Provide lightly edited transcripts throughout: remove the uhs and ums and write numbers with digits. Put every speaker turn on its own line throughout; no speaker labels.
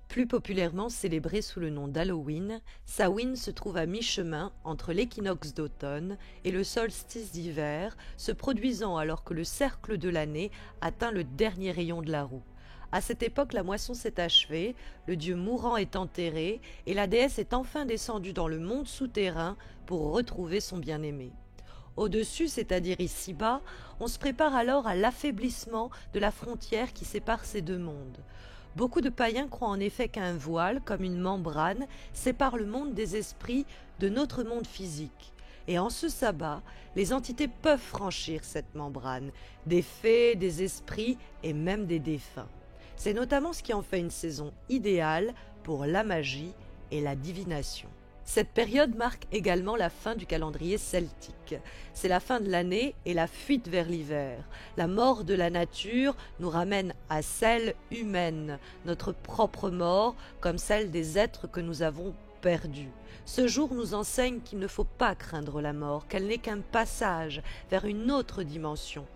Plus populairement célébré sous le nom d'Halloween, Samhain se trouve à mi-chemin entre l'équinoxe d'automne et le solstice d'hiver, se produisant alors que le cercle de l'année atteint le dernier rayon de la roue. À cette époque, la moisson s'est achevée, le dieu mourant est enterré et la déesse est enfin descendue dans le monde souterrain pour retrouver son bien-aimé. Au-dessus, c'est-à-dire ici-bas, on se prépare alors à l'affaiblissement de la frontière qui sépare ces deux mondes. Beaucoup de païens croient en effet qu'un voile, comme une membrane, sépare le monde des esprits de notre monde physique. Et en ce sabbat, les entités peuvent franchir cette membrane, des fées, des esprits et même des défunts. C'est notamment ce qui en fait une saison idéale pour la magie et la divination. Cette période marque également la fin du calendrier celtique. C'est la fin de l'année et la fuite vers l'hiver. La mort de la nature nous ramène à celle humaine, notre propre mort, comme celle des êtres que nous avons perdus. Ce jour nous enseigne qu'il ne faut pas craindre la mort, qu'elle n'est qu'un passage vers une autre dimension.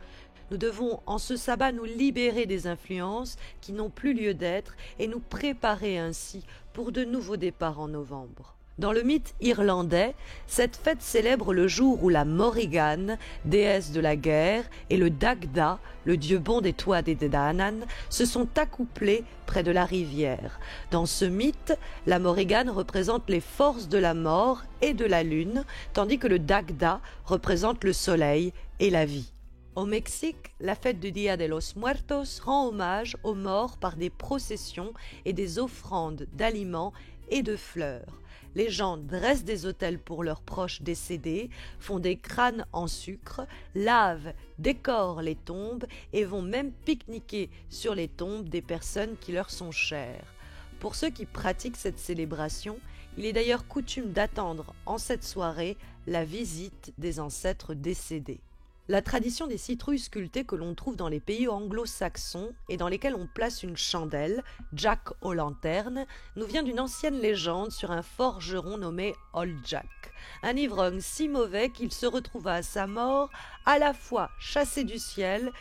Nous devons en ce sabbat nous libérer des influences qui n'ont plus lieu d'être et nous préparer ainsi pour de nouveaux départs en novembre. Dans le mythe irlandais, cette fête célèbre le jour où la Morrigan, déesse de la guerre, et le Dagda, le dieu bon des Tuatha Dé Danann, se sont accouplés près de la rivière. Dans ce mythe, la Morrigan représente les forces de la mort et de la lune, tandis que le Dagda représente le soleil et la vie. Au Mexique, la fête du Día de los Muertos rend hommage aux morts par des processions et des offrandes d'aliments et de fleurs. Les gens dressent des autels pour leurs proches décédés, font des crânes en sucre, lavent, décorent les tombes et vont même pique-niquer sur les tombes des personnes qui leur sont chères. Pour ceux qui pratiquent cette célébration, il est d'ailleurs coutume d'attendre en cette soirée la visite des ancêtres décédés. La tradition des citrouilles sculptées que l'on trouve dans les pays anglo-saxons et dans lesquels on place une chandelle, Jack aux lanternes, nous vient d'une ancienne légende sur un forgeron nommé Old Jack, un ivrogne si mauvais qu'il se retrouva à sa mort à la fois chassé du ciel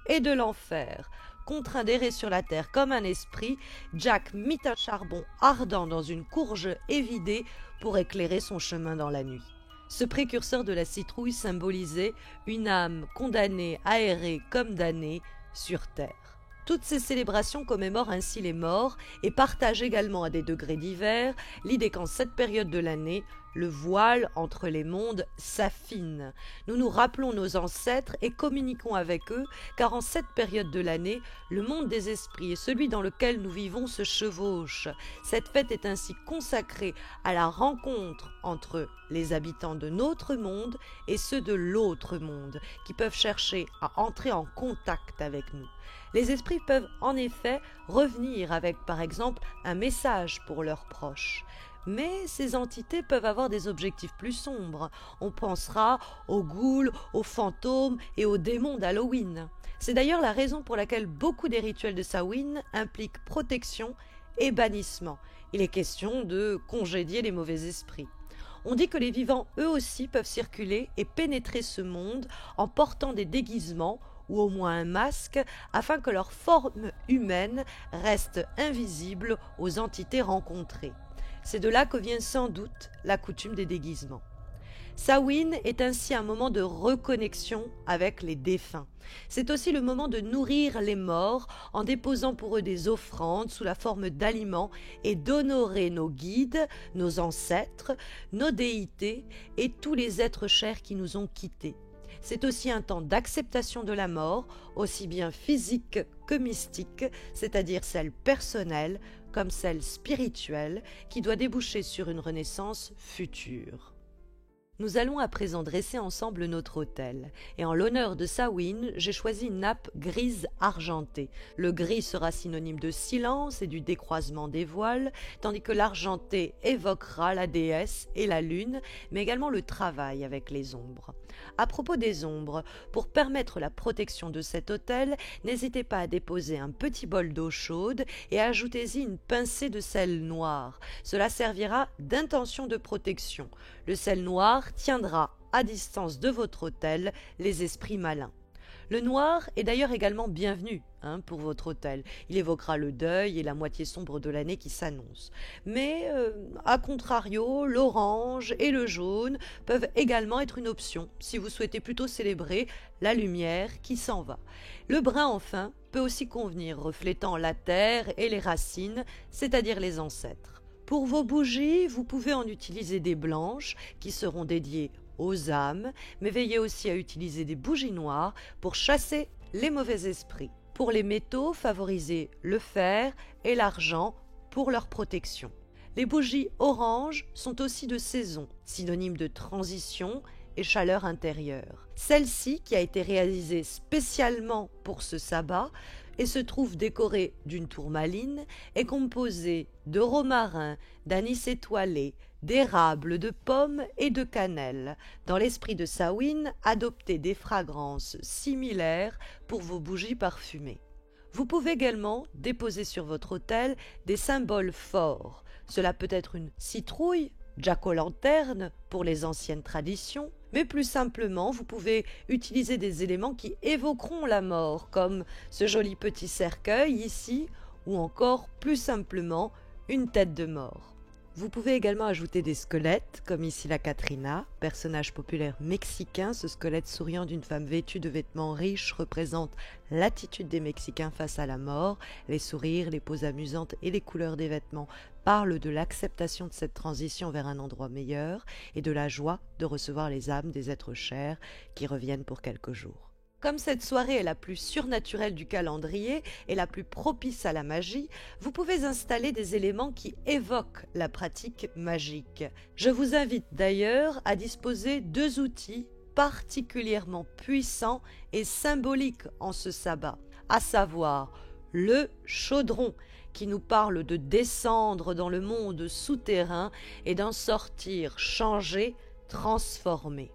et de l'enfer. Contraint d'errer sur la terre comme un esprit, Jack mit un charbon ardent dans une courge évidée pour éclairer son chemin dans la nuit. Ce précurseur de la citrouille symbolisait une âme condamnée à errer comme damnée sur terre. Toutes ces célébrations commémorent ainsi les morts et partagent également à des degrés divers l'idée qu'en cette période de l'année, le voile entre les mondes s'affine. Nous nous rappelons nos ancêtres et communiquons avec eux, car en cette période de l'année, le monde des esprits et celui dans lequel nous vivons se chevauchent. Cette fête est ainsi consacrée à la rencontre entre les habitants de notre monde et ceux de l'autre monde, qui peuvent chercher à entrer en contact avec nous. Les esprits peuvent en effet revenir avec, par exemple, un message pour leurs proches. Mais ces entités peuvent avoir des objectifs plus sombres. On pensera aux ghouls, aux fantômes et aux démons d'Halloween. C'est d'ailleurs la raison pour laquelle beaucoup des rituels de Samhain impliquent protection et bannissement. Il est question de congédier les mauvais esprits. On dit que les vivants, eux aussi, peuvent circuler et pénétrer ce monde en portant des déguisements ou au moins un masque, afin que leur forme humaine reste invisible aux entités rencontrées. C'est de là que vient sans doute la coutume des déguisements. Samhain est ainsi un moment de reconnexion avec les défunts. C'est aussi le moment de nourrir les morts en déposant pour eux des offrandes sous la forme d'aliments et d'honorer nos guides, nos ancêtres, nos déités et tous les êtres chers qui nous ont quittés. C'est aussi un temps d'acceptation de la mort, aussi bien physique que mystique, c'est-à-dire celle personnelle comme celle spirituelle, qui doit déboucher sur une renaissance future. Nous allons à présent dresser ensemble notre autel, et en l'honneur de Samhain, j'ai choisi une nappe grise argentée. Le gris sera synonyme de silence et du décroisement des voiles, tandis que l'argenté évoquera la déesse et la lune, mais également le travail avec les ombres. À propos des ombres, pour permettre la protection de cet autel, n'hésitez pas à déposer un petit bol d'eau chaude et ajoutez-y une pincée de sel noir. Cela servira d'intention de protection. Le sel noir tiendra à distance de votre autel les esprits malins. Le noir est d'ailleurs également bienvenu pour votre hôtel. Il évoquera le deuil et la moitié sombre de l'année qui s'annonce. Mais, à contrario, l'orange et le jaune peuvent également être une option si vous souhaitez plutôt célébrer la lumière qui s'en va. Le brun, enfin, peut aussi convenir, reflétant la terre et les racines, c'est-à-dire les ancêtres. Pour vos bougies, vous pouvez en utiliser des blanches qui seront dédiées aux âmes, mais veillez aussi à utiliser des bougies noires pour chasser les mauvais esprits. Pour les métaux, favorisez le fer et l'argent pour leur protection. Les bougies orange sont aussi de saison, synonyme de transition et chaleur intérieure. Celle-ci, qui a été réalisée spécialement pour ce sabbat et se trouve décorée d'une tourmaline, est composée de romarin, d'anis étoilé, d'érable, de pommes et de cannelle. Dans l'esprit de Samhain, adoptez des fragrances similaires pour vos bougies parfumées. Vous pouvez également déposer sur votre autel des symboles forts. Cela peut être une citrouille, jack-o'-lanterne pour les anciennes traditions, mais plus simplement, vous pouvez utiliser des éléments qui évoqueront la mort, comme ce joli petit cercueil ici, ou encore plus simplement une tête de mort. Vous pouvez également ajouter des squelettes, comme ici la Catrina, personnage populaire mexicain. Ce squelette souriant d'une femme vêtue de vêtements riches représente l'attitude des Mexicains face à la mort. Les sourires, les poses amusantes et les couleurs des vêtements parlent de l'acceptation de cette transition vers un endroit meilleur et de la joie de recevoir les âmes des êtres chers qui reviennent pour quelques jours. Comme cette soirée est la plus surnaturelle du calendrier et la plus propice à la magie, vous pouvez installer des éléments qui évoquent la pratique magique. Je vous invite d'ailleurs à disposer 2 outils particulièrement puissants et symboliques en ce sabbat, à savoir le chaudron, qui nous parle de descendre dans le monde souterrain et d'en sortir changé, transformé.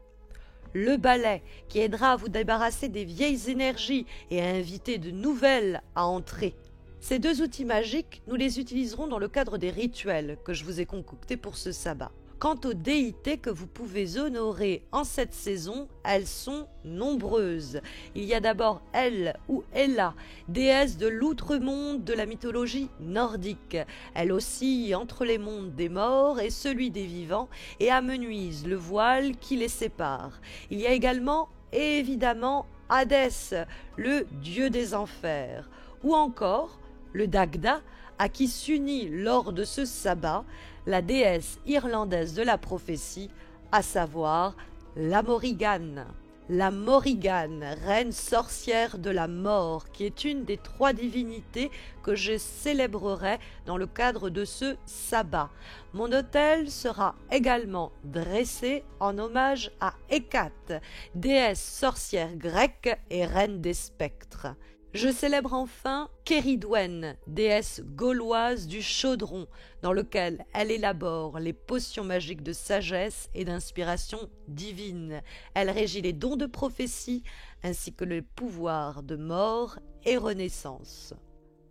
Le balai, qui aidera à vous débarrasser des vieilles énergies et à inviter de nouvelles à entrer. Ces 2 outils magiques, nous les utiliserons dans le cadre des rituels que je vous ai concoctés pour ce sabbat. Quant aux déités que vous pouvez honorer en cette saison, elles sont nombreuses. Il y a d'abord Elle ou Ella, déesse de l'outre-monde de la mythologie nordique. Elle oscille entre les mondes des morts et celui des vivants et amenuise le voile qui les sépare. Il y a également, évidemment, Hadès, le dieu des enfers, ou encore le Dagda, à qui s'unit lors de ce sabbat la déesse irlandaise de la prophétie, à savoir la Morrigan. La Morrigan, reine sorcière de la mort, qui est une des 3 divinités que je célébrerai dans le cadre de ce sabbat. Mon autel sera également dressé en hommage à Hécate, déesse sorcière grecque et reine des spectres. Je célèbre enfin Kéridwen, déesse gauloise du chaudron, dans lequel elle élabore les potions magiques de sagesse et d'inspiration divine. Elle régit les dons de prophétie ainsi que le pouvoir de mort et renaissance.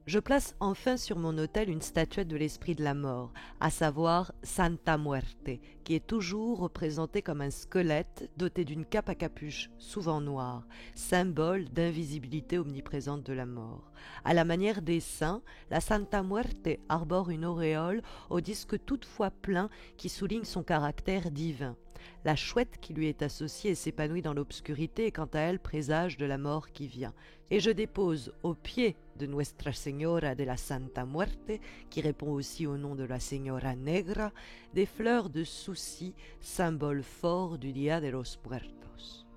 Je place enfin sur mon autel une statuette de l'esprit de la mort, à savoir Santa Muerte, qui est toujours représentée comme un squelette doté d'une cape à capuche, souvent noire, symbole d'invisibilité omniprésente de la mort. À la manière des saints, la Santa Muerte arbore une auréole au disque toutefois plein qui souligne son caractère divin. La chouette qui lui est associée s'épanouit dans l'obscurité et quant à elle présage de la mort qui vient. Et je dépose au pied de Nuestra Señora de la Santa Muerte, qui répond aussi au nom de la Señora Negra, des fleurs de souci, symbole fort du Dia de los Muertos.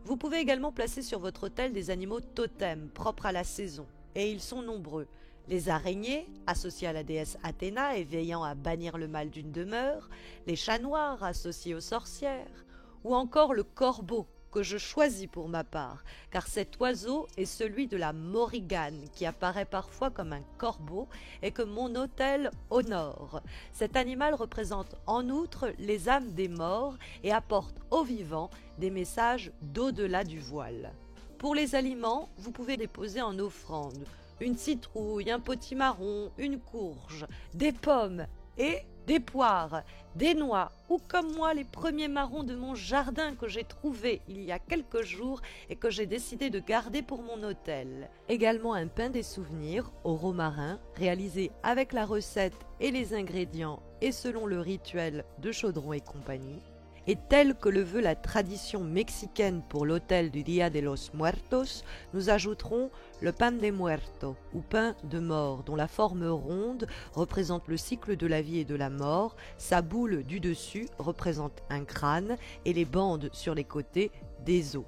Vous pouvez également placer sur votre autel des animaux totems propres à la saison, et ils sont nombreux. Les araignées, associées à la déesse Athéna et veillant à bannir le mal d'une demeure, les chats noirs, associés aux sorcières, ou encore le corbeau, que je choisis pour ma part, car cet oiseau est celui de la Morrigan, qui apparaît parfois comme un corbeau et que mon autel honore. Cet animal représente en outre les âmes des morts et apporte aux vivants des messages d'au-delà du voile. Pour les aliments, vous pouvez déposer en offrande une citrouille, un potimarron, une courge, des pommes et des poires, des noix ou comme moi les premiers marrons de mon jardin que j'ai trouvés il y a quelques jours et que j'ai décidé de garder pour mon hôtel. Également un pain des souvenirs au romarin réalisé avec la recette et les ingrédients et selon le rituel de Chaudron et compagnie. Et tel que le veut la tradition mexicaine pour l'autel du Día de los Muertos, nous ajouterons le pan de muerto, ou pain de mort, dont la forme ronde représente le cycle de la vie et de la mort, sa boule du dessus représente un crâne et les bandes sur les côtés des os.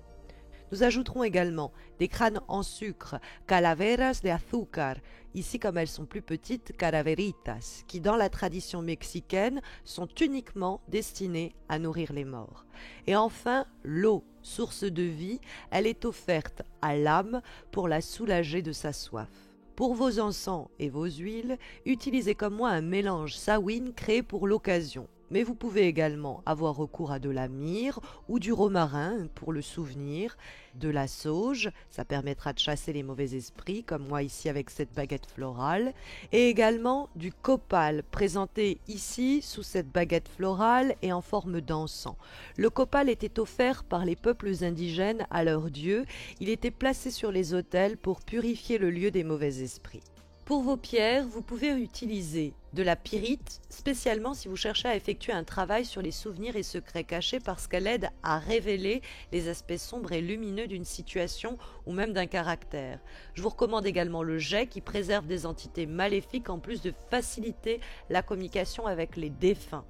Nous ajouterons également des crânes en sucre, calaveras de azúcar, ici comme elles sont plus petites, calaveritas, qui dans la tradition mexicaine sont uniquement destinées à nourrir les morts. Et enfin, l'eau, source de vie, elle est offerte à l'âme pour la soulager de sa soif. Pour vos encens et vos huiles, utilisez comme moi un mélange Samhain créé pour l'occasion. Mais vous pouvez également avoir recours à de la myrrhe ou du romarin pour le souvenir, de la sauge, ça permettra de chasser les mauvais esprits, comme moi ici avec cette baguette florale, et également du copal, présenté ici sous cette baguette florale et en forme d'encens. Le copal était offert par les peuples indigènes à leurs dieux, il était placé sur les autels pour purifier le lieu des mauvais esprits. Pour vos pierres, vous pouvez utiliser de la pyrite, spécialement si vous cherchez à effectuer un travail sur les souvenirs et secrets cachés parce qu'elle aide à révéler les aspects sombres et lumineux d'une situation ou même d'un caractère. Je vous recommande également le jet qui préserve des entités maléfiques en plus de faciliter la communication avec les défunts.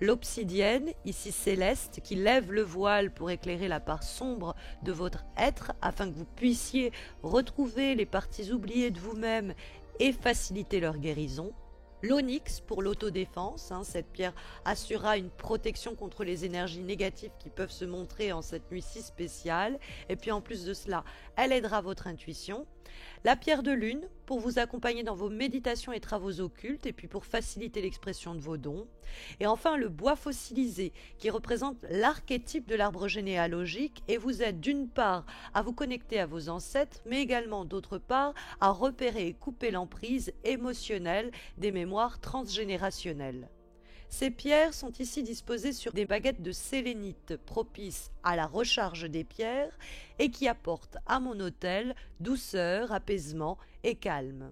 L'obsidienne, ici céleste, qui lève le voile pour éclairer la part sombre de votre être afin que vous puissiez retrouver les parties oubliées de vous-même et faciliter leur guérison. L'onyx pour l'autodéfense, cette pierre assurera une protection contre les énergies négatives qui peuvent se montrer en cette nuit si spéciale. Et puis en plus de cela, elle aidera votre intuition. La pierre de lune pour vous accompagner dans vos méditations et travaux occultes et puis pour faciliter l'expression de vos dons. Et enfin le bois fossilisé qui représente l'archétype de l'arbre généalogique et vous aide d'une part à vous connecter à vos ancêtres mais également d'autre part à repérer et couper l'emprise émotionnelle des mémoires transgénérationnelles. Ces pierres sont ici disposées sur des baguettes de sélénite propices à la recharge des pierres et qui apportent à mon hôtel douceur, apaisement et calme.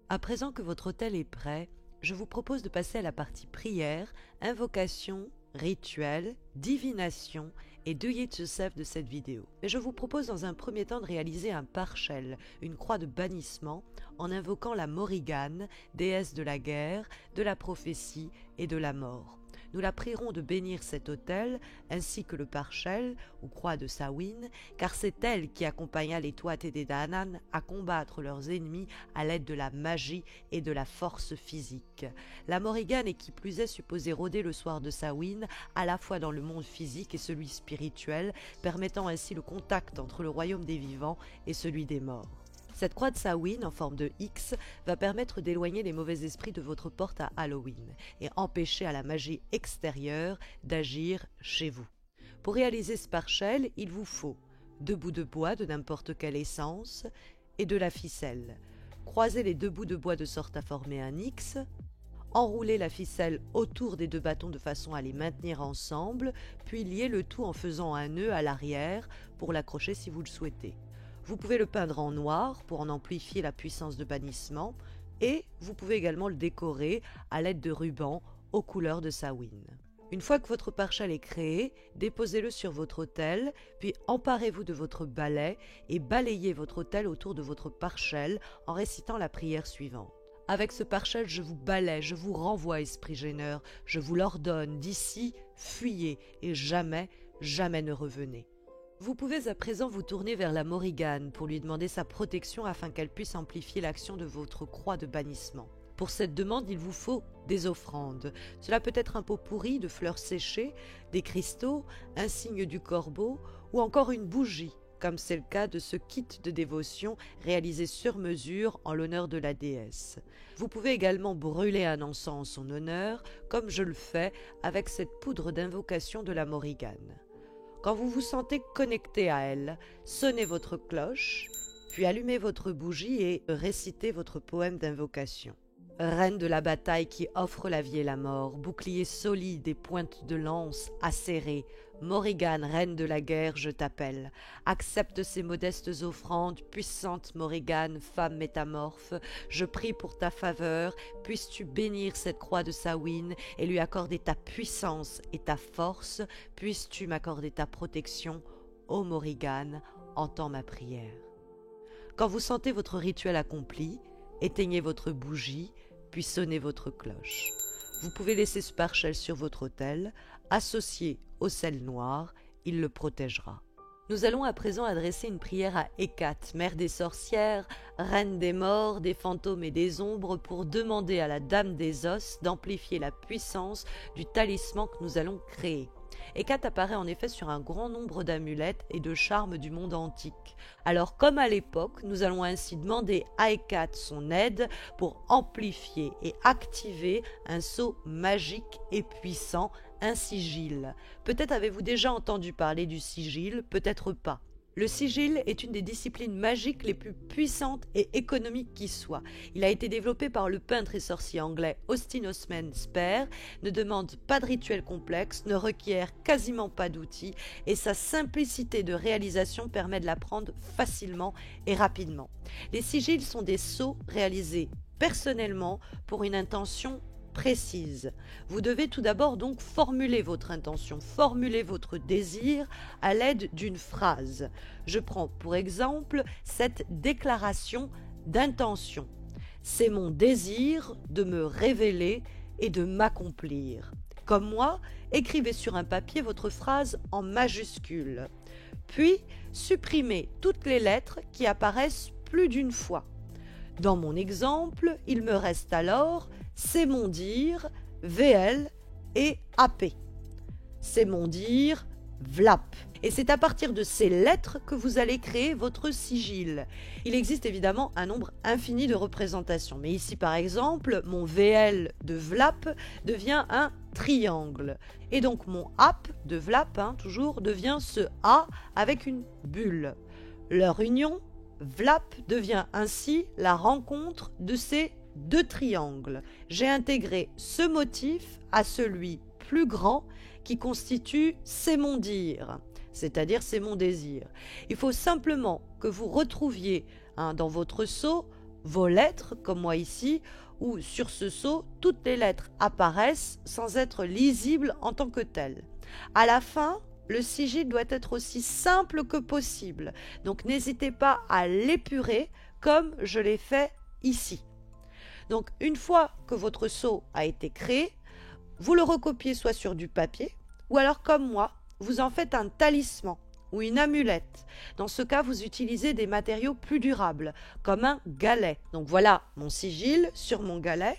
À présent que votre hôtel est prêt, je vous propose de passer à la partie prière, invocation, rituel, divination et do it yourself de cette vidéo. Et je vous propose dans un premier temps de réaliser un parshel, une croix de bannissement, en invoquant la Morrigan, déesse de la guerre, de la prophétie et de la mort. Nous la prierons de bénir cet autel ainsi que le parshel ou croix de Samhain, car c'est elle qui accompagna les Tuatha Dé Danann à combattre leurs ennemis à l'aide de la magie et de la force physique. La Morrigan est qui plus est supposée rôder le soir de Samhain, à la fois dans le monde physique et celui spirituel, permettant ainsi le contact entre le royaume des vivants et celui des morts. Cette croix de Samhain en forme de X va permettre d'éloigner les mauvais esprits de votre porte à Halloween et empêcher à la magie extérieure d'agir chez vous. Pour réaliser ce parshel, il vous faut 2 bouts de bois de n'importe quelle essence et de la ficelle. Croisez les 2 bouts de bois de sorte à former un X. Enroulez la ficelle autour des 2 bâtons de façon à les maintenir ensemble, puis liez le tout en faisant un nœud à l'arrière pour l'accrocher si vous le souhaitez. Vous pouvez le peindre en noir pour en amplifier la puissance de bannissement et vous pouvez également le décorer à l'aide de rubans aux couleurs de Samhain. Une fois que votre parshel est créé, déposez-le sur votre autel, puis emparez-vous de votre balai et balayez votre autel autour de votre parshel en récitant la prière suivante. Avec ce parshel, je vous balaie, je vous renvoie, esprit gêneur, je vous l'ordonne, d'ici, fuyez et jamais, jamais ne revenez. Vous pouvez à présent vous tourner vers la Morrigan pour lui demander sa protection afin qu'elle puisse amplifier l'action de votre croix de bannissement. Pour cette demande, il vous faut des offrandes. Cela peut être un pot pourri de fleurs séchées, des cristaux, un signe du corbeau ou encore une bougie, comme c'est le cas de ce kit de dévotion réalisé sur mesure en l'honneur de la déesse. Vous pouvez également brûler un encens en son honneur, comme je le fais avec cette poudre d'invocation de la Morrigan. Quand vous vous sentez connecté à elle, sonnez votre cloche, puis allumez votre bougie et récitez votre poème d'invocation. Reine de la bataille qui offre la vie et la mort, bouclier solide et pointe de lance acérée, Morrigan, reine de la guerre, je t'appelle. Accepte ces modestes offrandes, puissante Morrigan, femme métamorphe. Je prie pour ta faveur, puisses-tu bénir cette croix de Samhain et lui accorder ta puissance et ta force, puisses-tu m'accorder ta protection. Ô Morrigan, entends ma prière. Quand vous sentez votre rituel accompli, éteignez votre bougie, puis sonnez votre cloche. Vous pouvez laisser ce pare-shell sur votre autel, associé au sel noir, il le protégera. Nous allons à présent adresser une prière à Hécate, mère des sorcières, reine des morts, des fantômes et des ombres, pour demander à la Dame des Os d'amplifier la puissance du talisman que nous allons créer. Hécate apparaît en effet sur un grand nombre d'amulettes et de charmes du monde antique. Alors comme à l'époque, nous allons ainsi demander à Hécate son aide pour amplifier et activer un sceau magique et puissant, un sigil. Peut-être avez-vous déjà entendu parler du sigil, peut-être pas. Le sigil est une des disciplines magiques les plus puissantes et économiques qui soient. Il a été développé par le peintre et sorcier anglais Austin Osman Spare, ne demande pas de rituel complexe, ne requiert quasiment pas d'outils et sa simplicité de réalisation permet de l'apprendre facilement et rapidement. Les sigils sont des sceaux réalisés personnellement pour une intention précise. Vous devez tout d'abord donc formuler votre intention, formuler votre désir à l'aide d'une phrase. Je prends pour exemple cette déclaration d'intention. C'est mon désir de me révéler et de m'accomplir. Comme moi, écrivez sur un papier votre phrase en majuscule. Puis, supprimez toutes les lettres qui apparaissent plus d'une fois. Dans mon exemple, il me reste alors c'est mon dire, VL et AP. C'est mon dire, VLAP. Et c'est à partir de ces lettres que vous allez créer votre sigil. Il existe évidemment un nombre infini de représentations. Mais ici, par exemple, mon VL de VLAP devient un triangle. Et donc mon AP de VLAP, toujours, devient ce A avec une bulle. Leur union, VLAP, devient ainsi la rencontre de ces deux triangles. J'ai intégré ce motif à celui plus grand qui constitue c'est mon dire, c'est-à-dire c'est mon désir. Il faut simplement que vous retrouviez dans votre sceau vos lettres, comme moi ici, où sur ce sceau, toutes les lettres apparaissent sans être lisibles en tant que telles. À la fin, le sigil doit être aussi simple que possible, donc n'hésitez pas à l'épurer comme je l'ai fait ici. Donc une fois que votre sceau a été créé, vous le recopiez soit sur du papier, ou alors comme moi, vous en faites un talisman ou une amulette. Dans ce cas, vous utilisez des matériaux plus durables, comme un galet. Donc voilà mon sigil sur mon galet.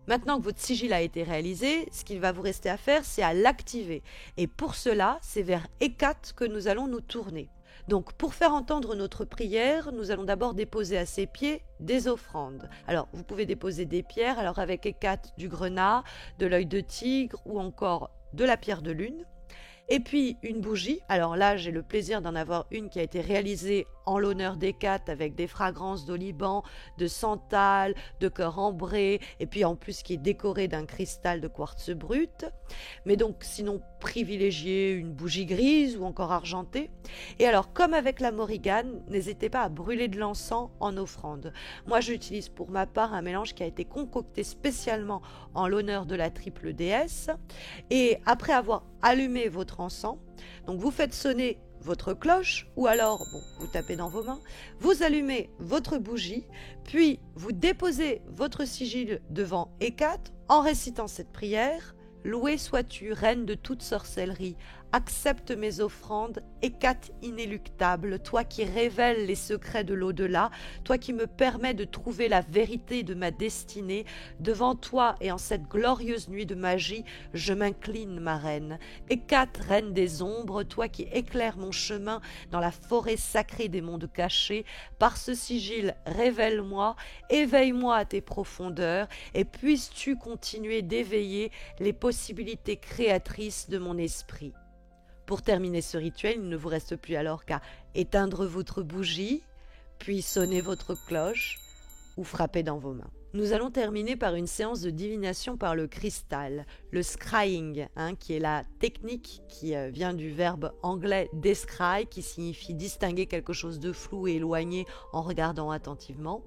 Maintenant que votre sigil a été réalisé, ce qu'il va vous rester à faire, c'est à l'activer. Et pour cela, c'est vers Hécate que nous allons nous tourner. Donc pour faire entendre notre prière, nous allons d'abord déposer à ses pieds des offrandes. Alors vous pouvez déposer des pierres, alors avec Hécate du grenat, de l'œil de tigre ou encore de la pierre de lune. Et puis une bougie, alors là j'ai le plaisir d'en avoir une qui a été réalisée en l'honneur d'Hécate avec des fragrances d'oliban, de santal, de cœur ambré et puis en plus qui est décorée d'un cristal de quartz brut. Mais donc sinon privilégiez une bougie grise ou encore argentée. Et alors comme avec la Morrigan, n'hésitez pas à brûler de l'encens en offrande. Moi j'utilise pour ma part un mélange qui a été concocté spécialement en l'honneur de la triple déesse. Et après avoir allumé votre encens, donc vous faites sonner votre cloche ou alors vous tapez dans vos mains, vous allumez votre bougie, puis vous déposez votre sigil devant Hécate en récitant cette prière. Loué sois-tu, reine de toute sorcellerie, accepte mes offrandes, Hécate inéluctable, toi qui révèles les secrets de l'au-delà, toi qui me permets de trouver la vérité de ma destinée. Devant toi et en cette glorieuse nuit de magie, je m'incline, ma reine. Hécate, reine des ombres, toi qui éclaires mon chemin dans la forêt sacrée des mondes cachés, par ce sigil, révèle-moi, éveille-moi à tes profondeurs, et puisses-tu continuer d'éveiller les possibilités créatrices de mon esprit. Pour terminer ce rituel, il ne vous reste plus alors qu'à éteindre votre bougie, puis sonner votre cloche ou frapper dans vos mains. Nous allons terminer par une séance de divination par le cristal, le scrying, qui est la technique qui vient du verbe anglais descry, qui signifie distinguer quelque chose de flou et éloigné en regardant attentivement.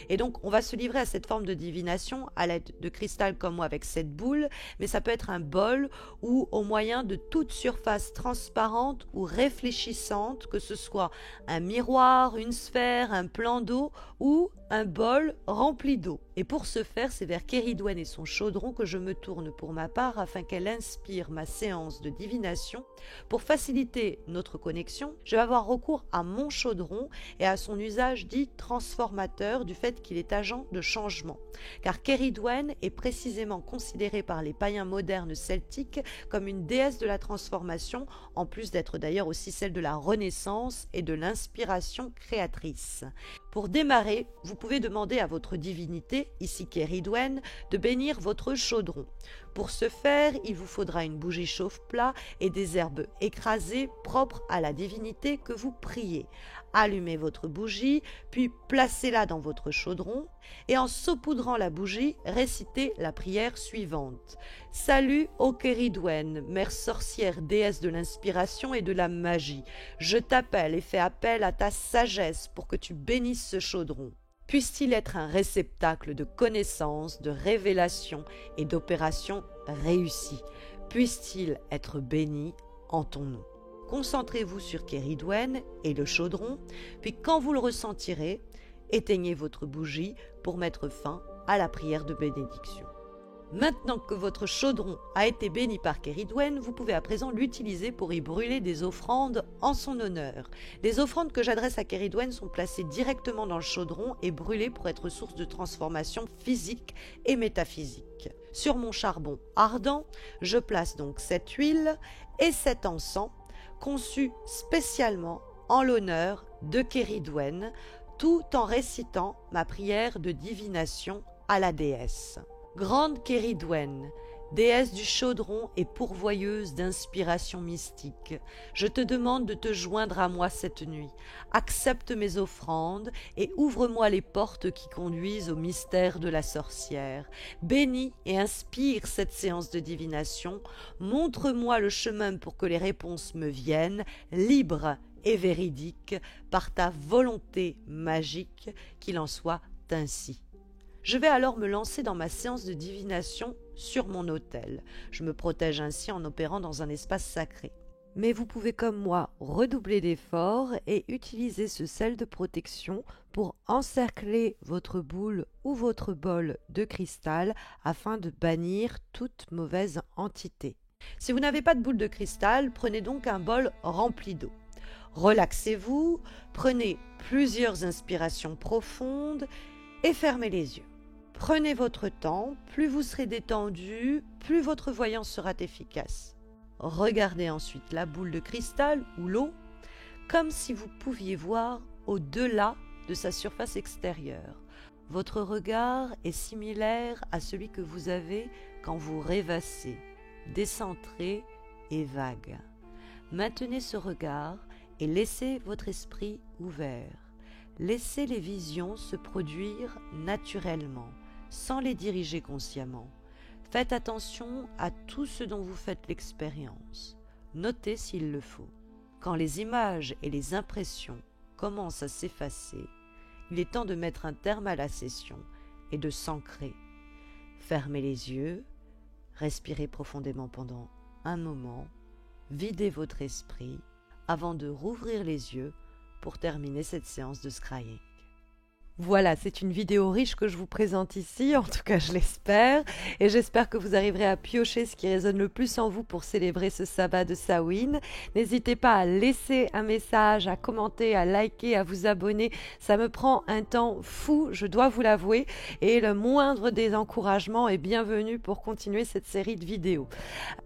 Et donc on va se livrer à cette forme de divination à l'aide de cristal comme moi avec cette boule, mais ça peut être un bol ou au moyen de toute surface transparente ou réfléchissante, que ce soit un miroir, une sphère, un plan d'eau ou un bol rempli d'eau. Et pour ce faire, c'est vers Keridwen et son chaudron que je me tourne pour ma part afin qu'elle inspire ma séance de divination. Pour faciliter notre connexion, je vais avoir recours à mon chaudron et à son usage dit transformateur du fait qu'il est agent de changement. Car Keridwen est précisément considérée par les païens modernes celtiques comme une déesse de la transformation, en plus d'être d'ailleurs aussi celle de la renaissance et de l'inspiration créatrice. Pour démarrer, vous pouvez demander à votre divinité, ici Keridwen, de bénir votre chaudron. Pour ce faire, il vous faudra une bougie chauffe-plat et des herbes écrasées propres à la divinité que vous priez. Allumez votre bougie, puis placez-la dans votre chaudron et en saupoudrant la bougie, récitez la prière suivante. Salut ô Keridwen, mère sorcière, déesse de l'inspiration et de la magie. Je t'appelle et fais appel à ta sagesse pour que tu bénisses ce chaudron. Puisse-t-il être un réceptacle de connaissances, de révélations et d'opérations réussies. Puisse-t-il être béni en ton nom. Concentrez-vous sur Keridwen et le chaudron, puis quand vous le ressentirez, éteignez votre bougie pour mettre fin à la prière de bénédiction. Maintenant que votre chaudron a été béni par Keridwen, vous pouvez à présent l'utiliser pour y brûler des offrandes en son honneur. Les offrandes que j'adresse à Keridwen sont placées directement dans le chaudron et brûlées pour être source de transformation physique et métaphysique. Sur mon charbon ardent, je place donc cette huile et cet encens conçus spécialement en l'honneur de Keridwen, tout en récitant ma prière de divination à la déesse. Grande Keridwen, déesse du chaudron et pourvoyeuse d'inspiration mystique, je te demande de te joindre à moi cette nuit. Accepte mes offrandes et ouvre-moi les portes qui conduisent au mystère de la sorcière. Bénis et inspire cette séance de divination. Montre-moi le chemin pour que les réponses me viennent, libres et véridiques, par ta volonté magique, qu'il en soit ainsi. Je vais alors me lancer dans ma séance de divination sur mon autel. Je me protège ainsi en opérant dans un espace sacré. Mais vous pouvez comme moi redoubler d'efforts et utiliser ce sel de protection pour encercler votre boule ou votre bol de cristal afin de bannir toute mauvaise entité. Si vous n'avez pas de boule de cristal, prenez donc un bol rempli d'eau. Relaxez-vous, prenez plusieurs inspirations profondes et fermez les yeux. Prenez votre temps, plus vous serez détendu, plus votre voyance sera efficace. Regardez ensuite la boule de cristal ou l'eau comme si vous pouviez voir au-delà de sa surface extérieure. Votre regard est similaire à celui que vous avez quand vous rêvassez, décentré et vague. Maintenez ce regard et laissez votre esprit ouvert. Laissez les visions se produire naturellement, sans les diriger consciemment. Faites attention à tout ce dont vous faites l'expérience. Notez s'il le faut. Quand les images et les impressions commencent à s'effacer, il est temps de mettre un terme à la session et de s'ancrer. Fermez les yeux, respirez profondément pendant un moment, videz votre esprit avant de rouvrir les yeux pour terminer cette séance de scrying. Voilà, c'est une vidéo riche que je vous présente ici, en tout cas je l'espère, et j'espère que vous arriverez à piocher ce qui résonne le plus en vous pour célébrer ce sabbat de Samhain. N'hésitez pas à laisser un message, à commenter, à liker, à vous abonner, ça me prend un temps fou, je dois vous l'avouer, et le moindre des encouragements est bienvenu pour continuer cette série de vidéos.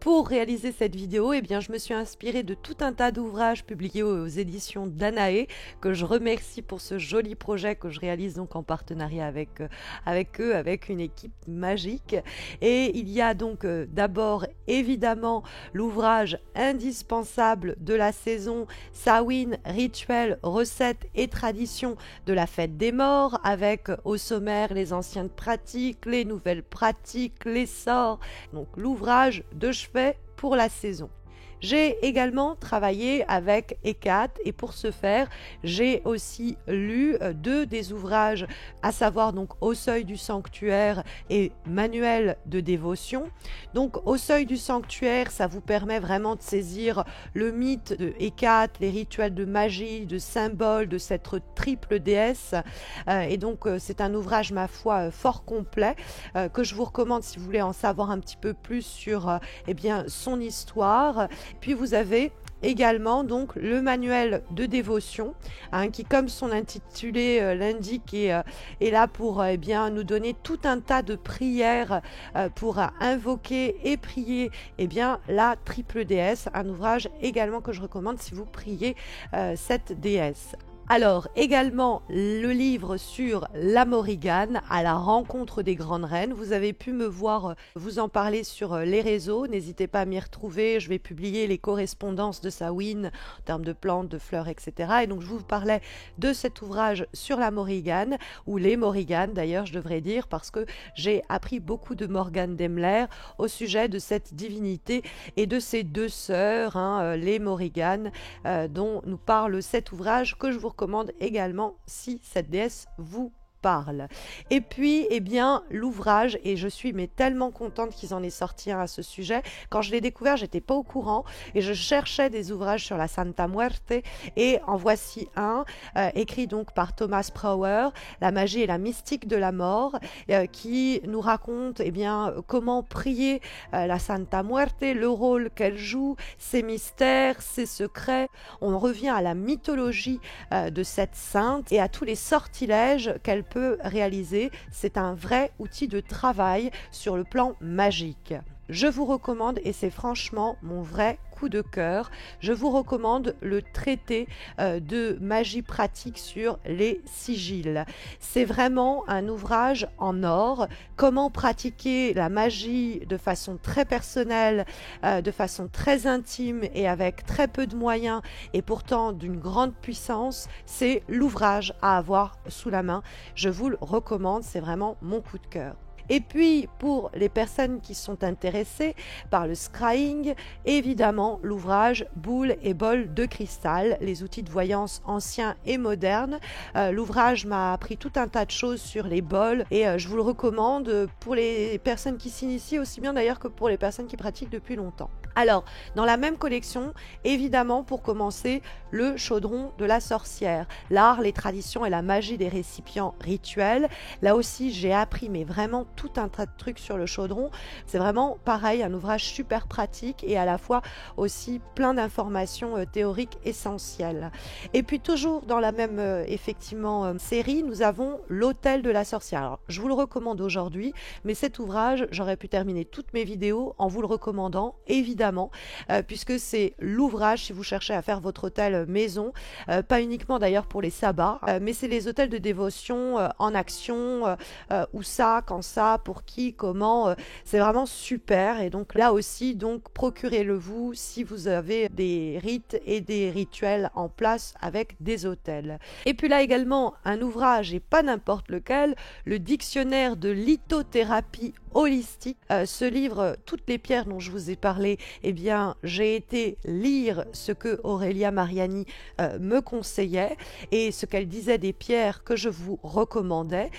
Pour réaliser cette vidéo, je me suis inspirée de tout un tas d'ouvrages publiés aux éditions Danaé, que je remercie pour ce joli projet que je réalise réalise donc en partenariat avec eux, avec une équipe magique. Et il y a donc d'abord évidemment l'ouvrage indispensable de la saison, Samhain, rituels, recettes et traditions de la fête des morts, avec au sommaire les anciennes pratiques, les nouvelles pratiques, les sorts, donc l'ouvrage de chevet pour la saison. J'ai également travaillé avec ECAT et pour ce faire, j'ai aussi lu deux des ouvrages, à savoir donc Au seuil du sanctuaire et Manuel de dévotion. Donc Au seuil du sanctuaire, ça vous permet vraiment de saisir le mythe de ECAT, les rituels de magie, de symboles de cette triple déesse. Et donc c'est un ouvrage, ma foi, fort complet que je vous recommande si vous voulez en savoir un petit peu plus sur eh bien, son histoire. Puis vous avez également donc le manuel de dévotion qui, comme son intitulé l'indique, est là pour eh bien, nous donner tout un tas de prières pour invoquer et prier eh bien, la triple déesse, un ouvrage également que je recommande si vous priez cette déesse. Alors, également, le livre sur la Morrigan, à la rencontre des grandes reines. Vous avez pu me voir vous en parler sur les réseaux. N'hésitez pas à m'y retrouver. Je vais publier les correspondances de Samhain en termes de plantes, de fleurs, etc. Et donc, je vous parlais de cet ouvrage sur la Morrigan, ou les Morrigan d'ailleurs, je devrais dire, parce que j'ai appris beaucoup de Morgane Daimler au sujet de cette divinité et de ses deux sœurs, les Morrigan, dont nous parle cet ouvrage que je vous recommande également si cette déesse vous parle. Et puis, eh bien, l'ouvrage, et je suis mais tellement contente qu'ils en aient sorti un à ce sujet. Quand je l'ai découvert, j'étais pas au courant et je cherchais des ouvrages sur la Santa Muerte et en voici un, écrit donc par Thomas Prower, La magie et la mystique de la mort, qui nous raconte eh bien, comment prier la Santa Muerte, le rôle qu'elle joue, ses mystères, ses secrets. On revient à la mythologie de cette sainte et à tous les sortilèges qu'elle peut réaliser. C'est un vrai outil de travail sur le plan magique. Je vous recommande, et c'est franchement mon vrai coup de cœur, je vous recommande le traité de magie pratique sur les sigils. C'est vraiment un ouvrage en or, comment pratiquer la magie de façon très personnelle, de façon très intime et avec très peu de moyens et pourtant d'une grande puissance. C'est l'ouvrage à avoir sous la main. Je vous le recommande, c'est vraiment mon coup de cœur. Et puis, pour les personnes qui sont intéressées par le scrying, évidemment, l'ouvrage Boules et bols de cristal, les outils de voyance anciens et modernes. L'ouvrage m'a appris tout un tas de choses sur les bols et je vous le recommande pour les personnes qui s'initient, aussi bien d'ailleurs que pour les personnes qui pratiquent depuis longtemps. Alors, dans la même collection, évidemment, pour commencer, le chaudron de la sorcière, l'art, les traditions et la magie des récipients rituels. Là aussi, j'ai appris, mais vraiment tout un tas de trucs sur le chaudron. C'est vraiment pareil, un ouvrage super pratique et à la fois aussi plein d'informations théoriques essentielles. Et puis toujours dans la même effectivement série, nous avons l'Hôtel de la sorcière. Alors, je vous le recommande aujourd'hui, mais cet ouvrage, j'aurais pu terminer toutes mes vidéos en vous le recommandant, évidemment, puisque c'est l'ouvrage si vous cherchez à faire votre hôtel maison, pas uniquement d'ailleurs pour les sabbats, mais c'est les hôtels de dévotion en action, où ça, quand ça, pour qui, comment, c'est vraiment super. Et donc là aussi, donc procurez-le vous si vous avez des rites et des rituels en place avec des hôtels. Et puis là également un ouvrage, et pas n'importe lequel, le dictionnaire de lithothérapie holistique. Ce livre, toutes les pierres dont je vous ai parlé, eh bien, j'ai été lire ce que Aurélia Mariani me conseillait et ce qu'elle disait des pierres que je vous recommandais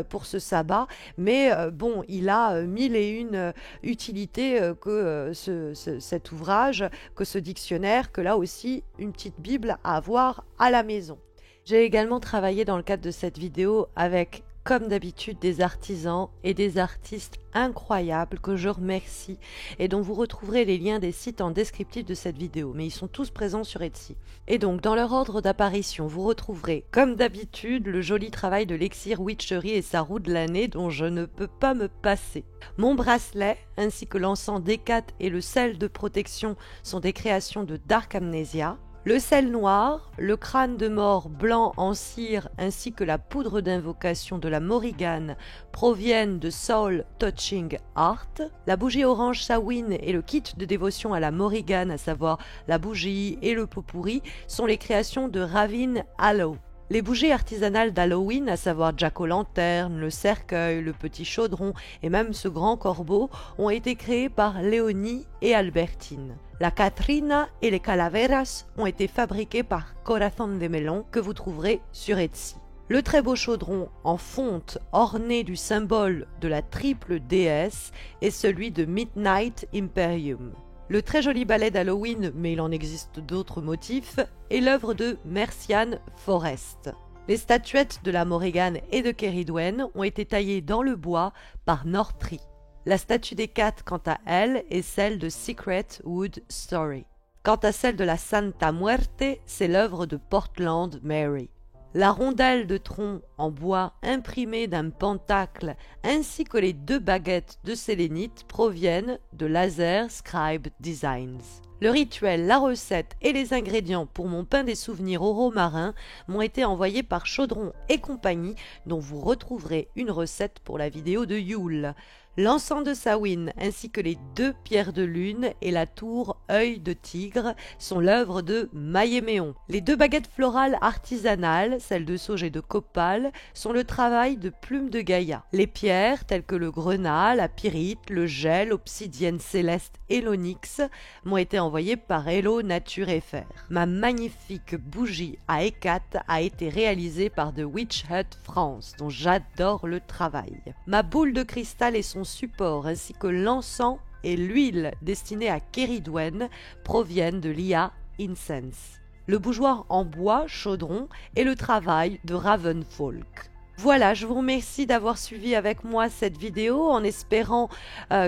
pour ce sabbat. Mais bon, il a mille et une utilités que cet ouvrage, que ce dictionnaire, que là aussi, une petite Bible à avoir à la maison. J'ai également travaillé dans le cadre de cette vidéo avec, comme d'habitude, des artisans et des artistes incroyables que je remercie et dont vous retrouverez les liens des sites en descriptif de cette vidéo, mais ils sont tous présents sur Etsy. Et donc dans leur ordre d'apparition, vous retrouverez comme d'habitude le joli travail de l'Exir Witchery et sa roue de l'année dont je ne peux pas me passer. Mon bracelet ainsi que l'encens d'Hécate et le sel de protection sont des créations de Dark Amnesia. Le sel noir, le crâne de mort blanc en cire ainsi que la poudre d'invocation de la Morrigan proviennent de Soul Touching Art. La bougie orange Samhain et le kit de dévotion à la Morrigan, à savoir la bougie et le pot pourri, sont les créations de Ravin Hallow. Les bougies artisanales d'Halloween, à savoir Jack-o'-lanterne, le cercueil, le petit chaudron et même ce grand corbeau, ont été créés par Léonie et Albertine. La Catrina et les Calaveras ont été fabriquées par Corazon de Melon, que vous trouverez sur Etsy. Le très beau chaudron en fonte orné du symbole de la triple déesse est celui de Midnight Imperium. Le très joli balai d'Halloween, mais il en existe d'autres motifs, est l'œuvre de Mercian Forest. Les statuettes de la Morrigan et de Ceridwen ont été taillées dans le bois par Northree. La statue des 4, quant à elle, est celle de Secret Wood Story. Quant à celle de la Santa Muerte, c'est l'œuvre de Portland Mary. La rondelle de tronc en bois imprimée d'un pentacle ainsi que les 2 baguettes de sélénite proviennent de Laser Scribe Designs. Le rituel, la recette et les ingrédients pour mon pain des souvenirs au romarin m'ont été envoyés par Chaudron et compagnie, dont vous retrouverez une recette pour la vidéo de Yule. L'encens de Samhain ainsi que les 2 pierres de lune et la tour œil de tigre sont l'œuvre de Mailléméon. Les 2 baguettes florales artisanales, celles de sauge et de copal, sont le travail de Plume de Gaïa. Les pierres telles que le grenat, la pyrite, le gel, l'obsidienne céleste et l'onyx m'ont été envoyées par Hello Nature FR. Ma magnifique bougie à hécate a été réalisée par The Witch Hut France, dont j'adore le travail. Ma boule de cristal et son support ainsi que l'encens et l'huile destinée à Ceridwen proviennent de l'IA Incense. Le bougeoir en bois chaudron est le travail de Ravenfolk. Voilà, je vous remercie d'avoir suivi avec moi cette vidéo en espérant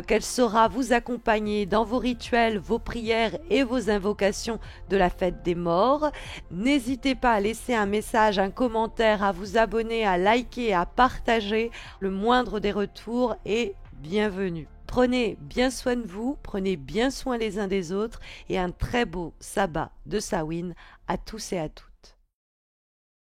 qu'elle saura vous accompagner dans vos rituels, vos prières et vos invocations de la fête des morts. N'hésitez pas à laisser un message, un commentaire, à vous abonner, à liker, à partager. Le moindre des retours est bienvenu. Prenez bien soin de vous, prenez bien soin les uns des autres et un très beau sabbat de Samhain à tous et à toutes.